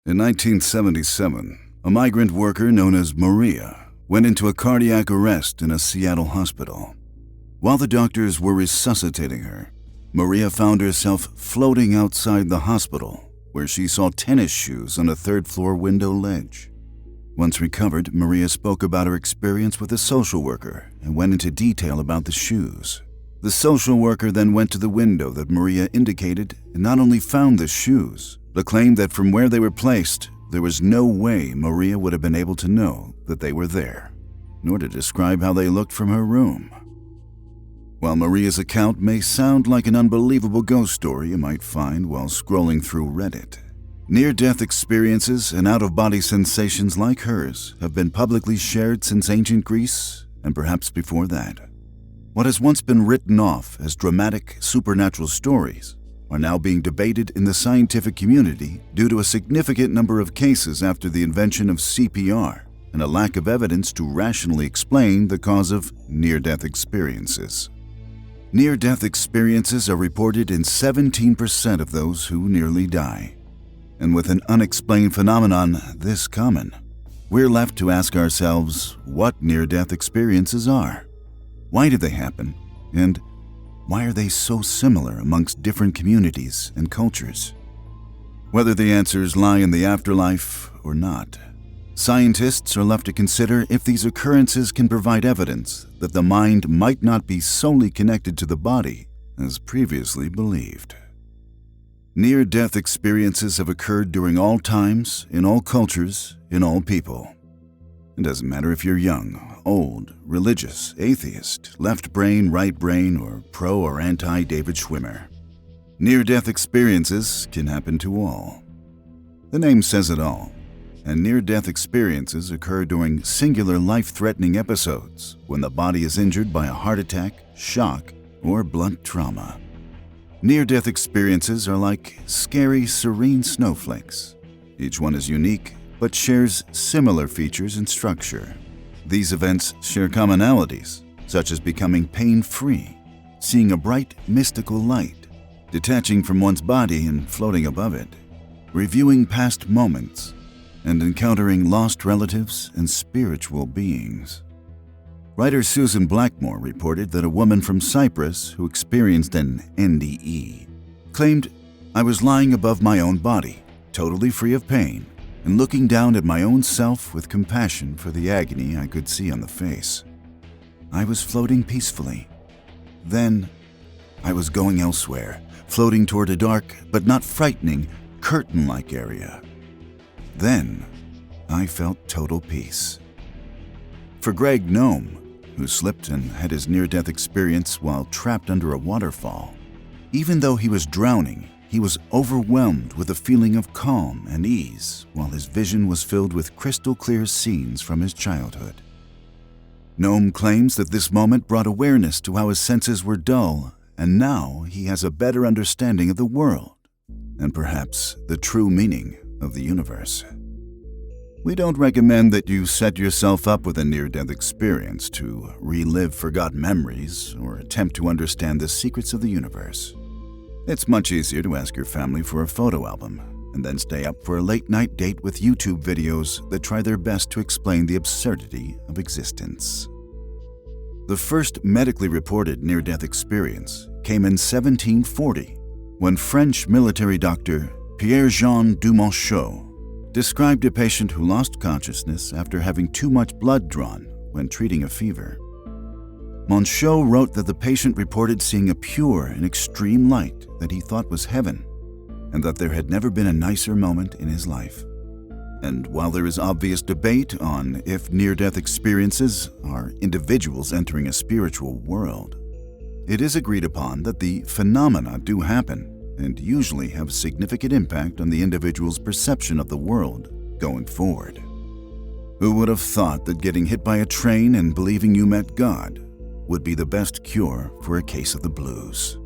In 1977, a migrant worker known as Maria went into a cardiac arrest in a Seattle hospital. While the doctors were resuscitating her, Maria found herself floating outside the hospital, where she saw tennis shoes on a third-floor window ledge. Once recovered, Maria spoke about her experience with a social worker and went into detail about the shoes. The social worker then went to the window that Maria indicated and not only found the shoes, but claimed that from where they were placed, there was no way Maria would have been able to know that they were there, nor to describe how they looked from her room. While Maria's account may sound like an unbelievable ghost story you might find while scrolling through Reddit, near-death experiences and out-of-body sensations like hers have been publicly shared since ancient Greece and perhaps before that. What has once been written off as dramatic supernatural stories are now being debated in the scientific community due to a significant number of cases after the invention of CPR and a lack of evidence to rationally explain the cause of near-death experiences. Near-death experiences are reported in 17% of those who nearly die. And with an unexplained phenomenon this common, we're left to ask ourselves what near-death experiences are. Why do they happen? And why are they so similar amongst different communities and cultures? Whether the answers lie in the afterlife or not, scientists are left to consider if these occurrences can provide evidence that the mind might not be solely connected to the body as previously believed. Near-death experiences have occurred during all times, in all cultures, in all people. It doesn't matter if you're young, old, religious, atheist, left brain, right brain, or pro or anti-David Schwimmer. Near-death experiences can happen to all. The name says it all, and near-death experiences occur during singular life-threatening episodes when the body is injured by a heart attack, shock, or blunt trauma. Near-death experiences are like scary, serene snowflakes. Each one is unique, but shares similar features and structure. These events share commonalities, such as becoming pain-free, seeing a bright, mystical light, detaching from one's body and floating above it, reviewing past moments, and encountering lost relatives and spiritual beings. Writer Susan Blackmore reported that a woman from Cyprus who experienced an NDE claimed, "I was lying above my own body, totally free of pain, and looking down at my own self with compassion for the agony I could see on the face. I was floating peacefully. Then, I was going elsewhere, floating toward a dark but not frightening, curtain-like area. Then, I felt total peace." For Greg Nome, who slipped and had his near-death experience while trapped under a waterfall, even though he was drowning, he was overwhelmed with a feeling of calm and ease while his vision was filled with crystal-clear scenes from his childhood. Nome claims that this moment brought awareness to how his senses were dull, and now he has a better understanding of the world and perhaps the true meaning of the universe. We don't recommend that you set yourself up with a near-death experience to relive forgotten memories or attempt to understand the secrets of the universe. It's much easier to ask your family for a photo album and then stay up for a late-night date with YouTube videos that try their best to explain the absurdity of existence. The first medically reported near-death experience came in 1740 when French military doctor Pierre-Jean Dumonchot described a patient who lost consciousness after having too much blood drawn when treating a fever. Monchot wrote that the patient reported seeing a pure and extreme light that he thought was heaven, and that there had never been a nicer moment in his life. And while there is obvious debate on if near-death experiences are individuals entering a spiritual world, it is agreed upon that the phenomena do happen and usually have a significant impact on the individual's perception of the world going forward. Who would have thought that getting hit by a train and believing you met God would be the best cure for a case of the blues?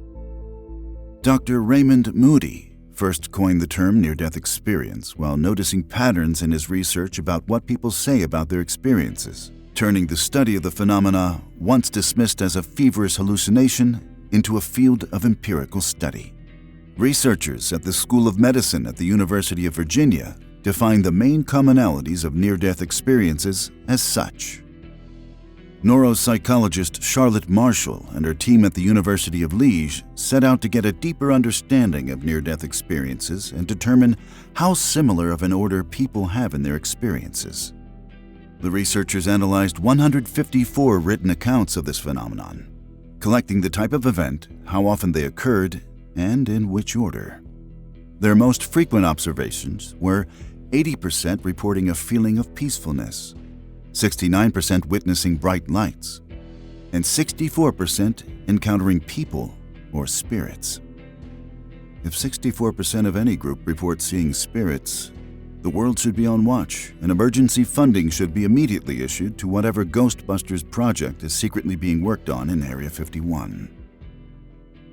Dr. Raymond Moody first coined the term near-death experience while noticing patterns in his research about what people say about their experiences, turning the study of the phenomena, once dismissed as a feverish hallucination, into a field of empirical study. Researchers at the School of Medicine at the University of Virginia defined the main commonalities of near-death experiences as such. Neuropsychologist Charlotte Marshall and her team at the University of Liège set out to get a deeper understanding of near-death experiences and determine how similar of an order people have in their experiences. The researchers analyzed 154 written accounts of this phenomenon, collecting the type of event, how often they occurred, and in which order. Their most frequent observations were 80% reporting a feeling of peacefulness, 69% witnessing bright lights, and 64% encountering people or spirits. If 64% of any group report seeing spirits, the world should be on watch, and emergency funding should be immediately issued to whatever Ghostbusters project is secretly being worked on in Area 51.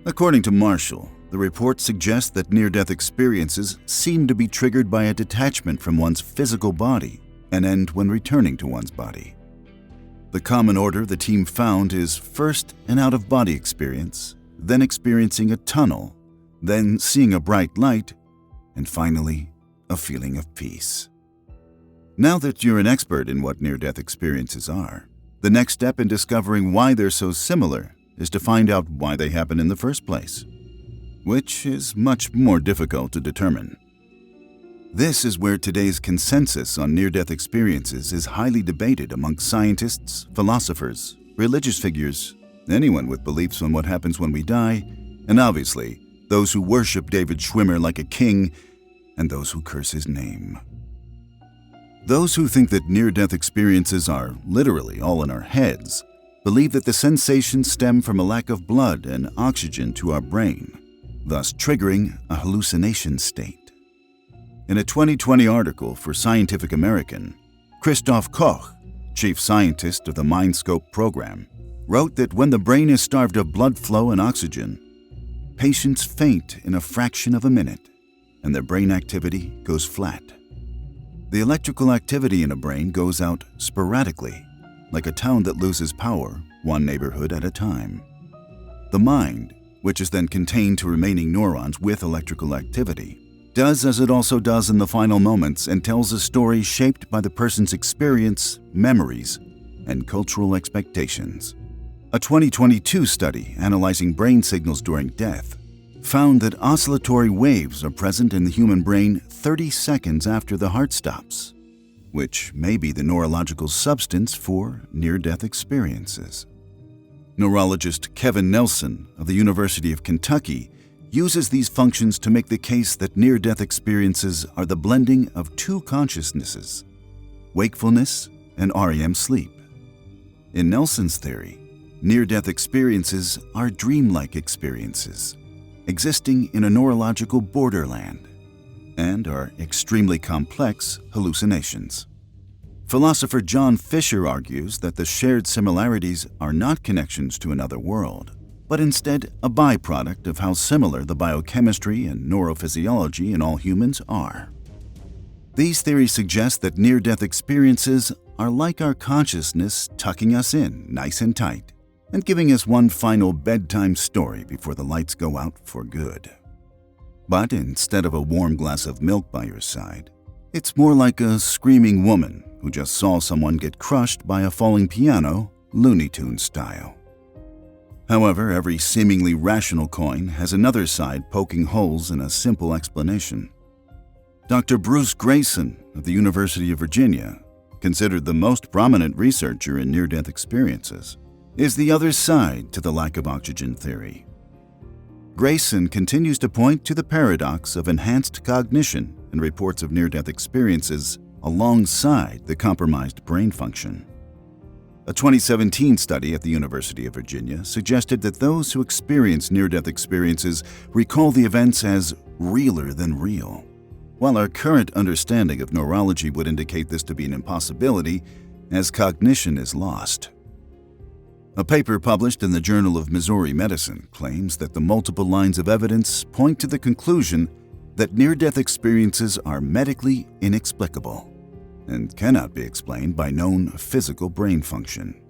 According to Marshall, the report suggests that near-death experiences seem to be triggered by a detachment from one's physical body and end when returning to one's body. The common order the team found is first an out-of-body experience, then experiencing a tunnel, then seeing a bright light, and finally, a feeling of peace. Now that you're an expert in what near-death experiences are, the next step in discovering why they're so similar is to find out why they happen in the first place, which is much more difficult to determine. This is where today's consensus on near-death experiences is highly debated among scientists, philosophers, religious figures, anyone with beliefs on what happens when we die, and obviously, those who worship David Schwimmer like a king, and those who curse his name. Those who think that near-death experiences are literally all in our heads believe that the sensations stem from a lack of blood and oxygen to our brain, thus triggering a hallucination state. In a 2020 article for Scientific American, Christoph Koch, chief scientist of the MindScope program, wrote that when the brain is starved of blood flow and oxygen, patients faint in a fraction of a minute, and their brain activity goes flat. The electrical activity in a brain goes out sporadically, like a town that loses power, one neighborhood at a time. The mind, which is then contained to remaining neurons with electrical activity, does as it also does in the final moments and tells a story shaped by the person's experience, memories, and cultural expectations. A 2022 study analyzing brain signals during death found that oscillatory waves are present in the human brain 30 seconds after the heart stops, which may be the neurological substance for near-death experiences. Neurologist Kevin Nelson of the University of Kentucky uses these functions to make the case that near-death experiences are the blending of two consciousnesses, wakefulness and REM sleep. In Nelson's theory, near-death experiences are dreamlike experiences, existing in a neurological borderland, and are extremely complex hallucinations. Philosopher John Fisher argues that the shared similarities are not connections to another world, but instead a byproduct of how similar the biochemistry and neurophysiology in all humans are. These theories suggest that near-death experiences are like our consciousness tucking us in nice and tight and giving us one final bedtime story before the lights go out for good. But instead of a warm glass of milk by your side, it's more like a screaming woman who just saw someone get crushed by a falling piano, Looney Tunes style. However, every seemingly rational coin has another side poking holes in a simple explanation. Dr. Bruce Grayson of the University of Virginia, considered the most prominent researcher in near-death experiences, is the other side to the lack of oxygen theory. Grayson continues to point to the paradox of enhanced cognition in reports of near-death experiences alongside the compromised brain function. A 2017 study at the University of Virginia suggested that those who experience near-death experiences recall the events as realer than real. While our current understanding of neurology would indicate this to be an impossibility, as cognition is lost. A paper published in the Journal of Missouri Medicine claims that the multiple lines of evidence point to the conclusion that near-death experiences are medically inexplicable and cannot be explained by known physical brain function.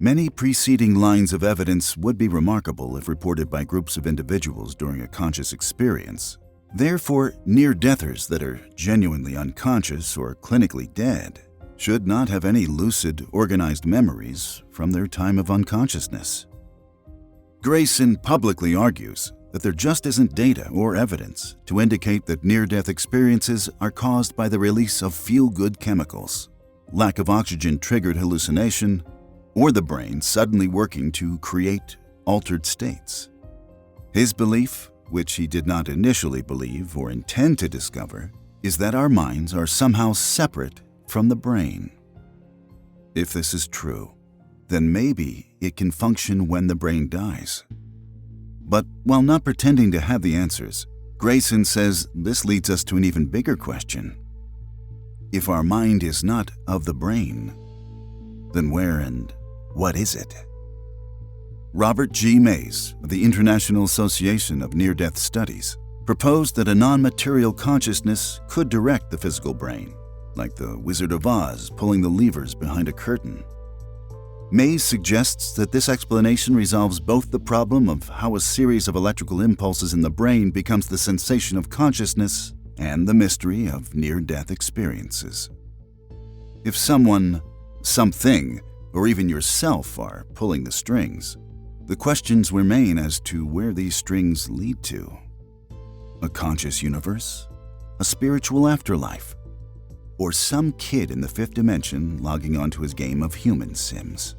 Many preceding lines of evidence would be remarkable if reported by groups of individuals during a conscious experience, Therefore, near-deathers that are genuinely unconscious or clinically dead should not have any lucid, organized memories from their time of unconsciousness. Grayson publicly argues that there just isn't data or evidence to indicate that near-death experiences are caused by the release of feel-good chemicals, lack of oxygen-triggered hallucination, or the brain suddenly working to create altered states. His belief, which he did not initially believe or intend to discover, is that our minds are somehow separate from the brain. If this is true, then maybe it can function when the brain dies. But while not pretending to have the answers, Grayson says this leads us to an even bigger question. If our mind is not of the brain, then where and what is it? Robert G. Mays of the International Association of Near-Death Studies proposed that a non-material consciousness could direct the physical brain, like the Wizard of Oz pulling the levers behind a curtain. Mays suggests that this explanation resolves both the problem of how a series of electrical impulses in the brain becomes the sensation of consciousness and the mystery of near-death experiences. If someone, something, or even yourself are pulling the strings, the questions remain as to where these strings lead to. A conscious universe? A spiritual afterlife? Or some kid in the fifth dimension logging onto his game of human sims?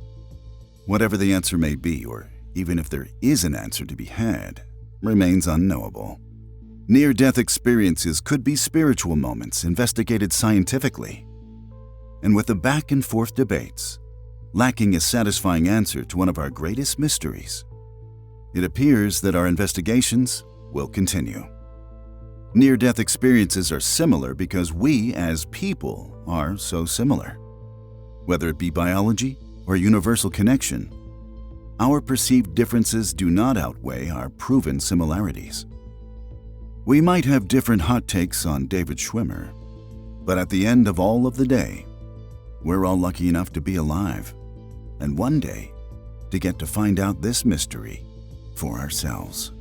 Whatever the answer may be, or even if there is an answer to be had, remains unknowable. Near-death experiences could be spiritual moments investigated scientifically. And with the back-and-forth debates, lacking a satisfying answer to one of our greatest mysteries, it appears that our investigations will continue. Near-death experiences are similar because we, as people, are so similar. Whether it be biology or universal connection, our perceived differences do not outweigh our proven similarities. We might have different hot takes on David Schwimmer, but at the end of all of the day, we're all lucky enough to be alive, and one day to get to find out this mystery for ourselves.